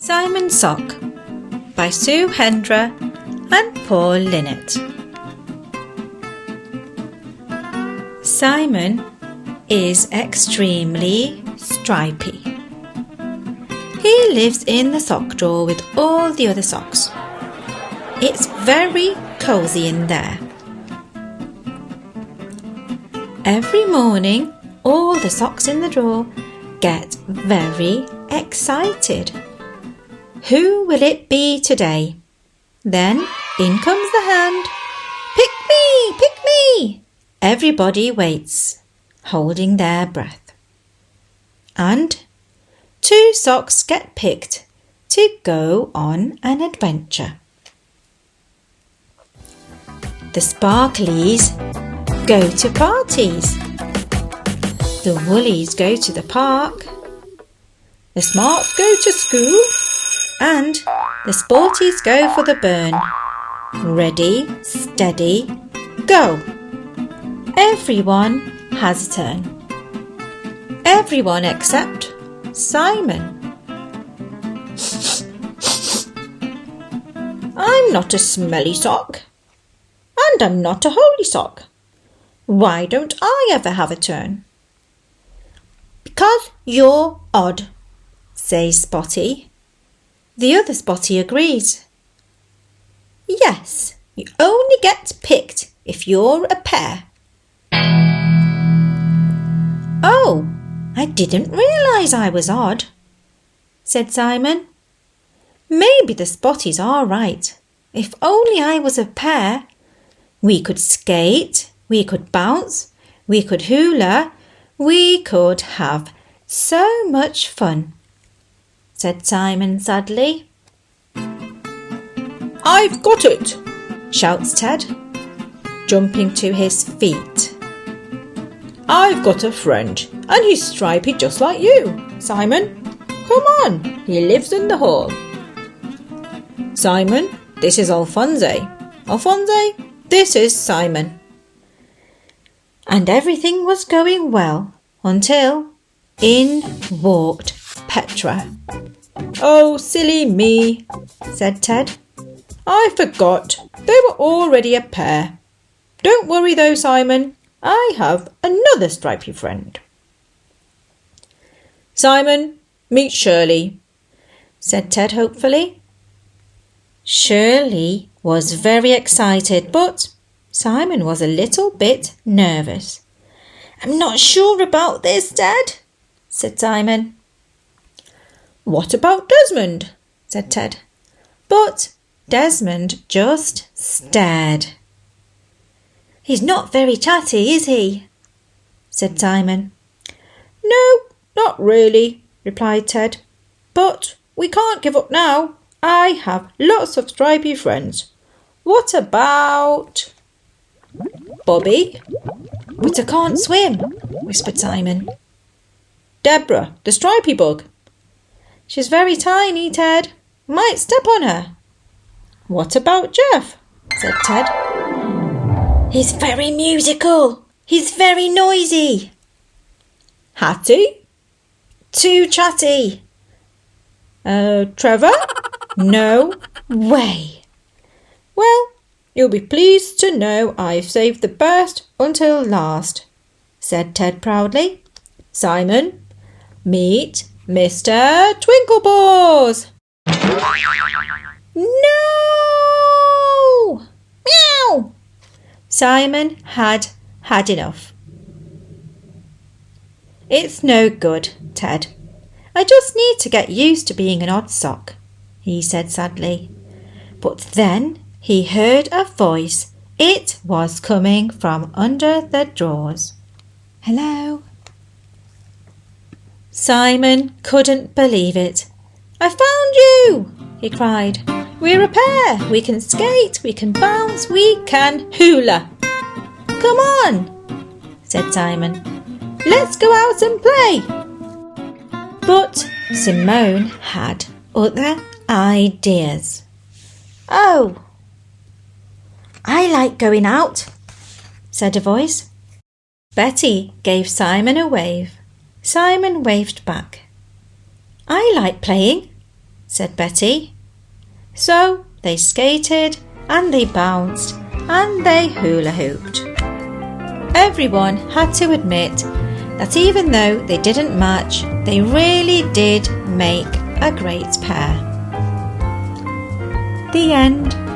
Simon's Sock by Sue Hendra and Paul Linnet. Simon is extremely stripy. He lives in the sock drawer with all the other socks. It's very cosy in there. Every morning, all the socks in the drawer get very excited. Who will it be today? Then in comes the hand. Pick me! Pick me! Everybody waits, holding their breath. And 2 socks get picked to go on an adventure. The sparklies go to parties. The woolies go to the park. The smarts go to school. And the sporties go for the burn. Ready, steady, go! Everyone has a turn. Everyone except Simon. I'm not a smelly sock. And I'm not a holy sock. Why don't I ever have a turn? Because you're odd, says Spotty. The other Spotty agrees. Yes, you only get picked if you're a pair. Oh, I didn't realise I was odd, said Simon. Maybe the Spotties are right. If only I was a pair, we could skate, we could bounce, we could hula, we could have so much fun, said Simon sadly. I've got it, shouts Ted, jumping to his feet. I've got a friend, and he's stripy just like you, Simon. Come on, he lives in the hall. Simon, this is Alphonse. Alphonse, this is Simon. And everything was going well until in walked Petra. Oh, silly me, said Ted. I forgot they were already a pair. Don't worry though, Simon. I have another stripy friend. Simon, meet Shirley, said Ted hopefully. Shirley was very excited, but Simon was a little bit nervous. I'm not sure about this, Ted, said Simon. What about Desmond? Said Ted. But Desmond just stared. He's not very chatty, is he? Said Simon. No, not really, replied Ted. But we can't give up now. I have lots of stripy friends. What about Bobby? But I can't swim, whispered Simon. Deborah, the stripy bug. She's very tiny, Ted. Might step on her. What about Jeff? Said Ted. He's very musical. He's very noisy. Hattie? Too chatty. Trevor? No way. Well, you'll be pleased to know I've saved the best until last, said Ted proudly. Simon, meet Mr. Twinklepaws. No! Meow! Simon had enough. It's no good, Ted. I just need to get used to being an odd sock, he said sadly. But then he heard a voice. It was coming from under the drawers. Hello? Simon couldn't believe it. I found you, he cried. We're a pair. We can skate, we can bounce, we can hula. Come on, said Simon. Let's go out and play. But Simone had other ideas. Oh, I like going out, said a voice. Betty gave Simon a wave. Simon waved back. I like playing, said Betty. So they skated and they bounced and they hula hooped. Everyone had to admit that even though they didn't match, they really did make a great pair. The end.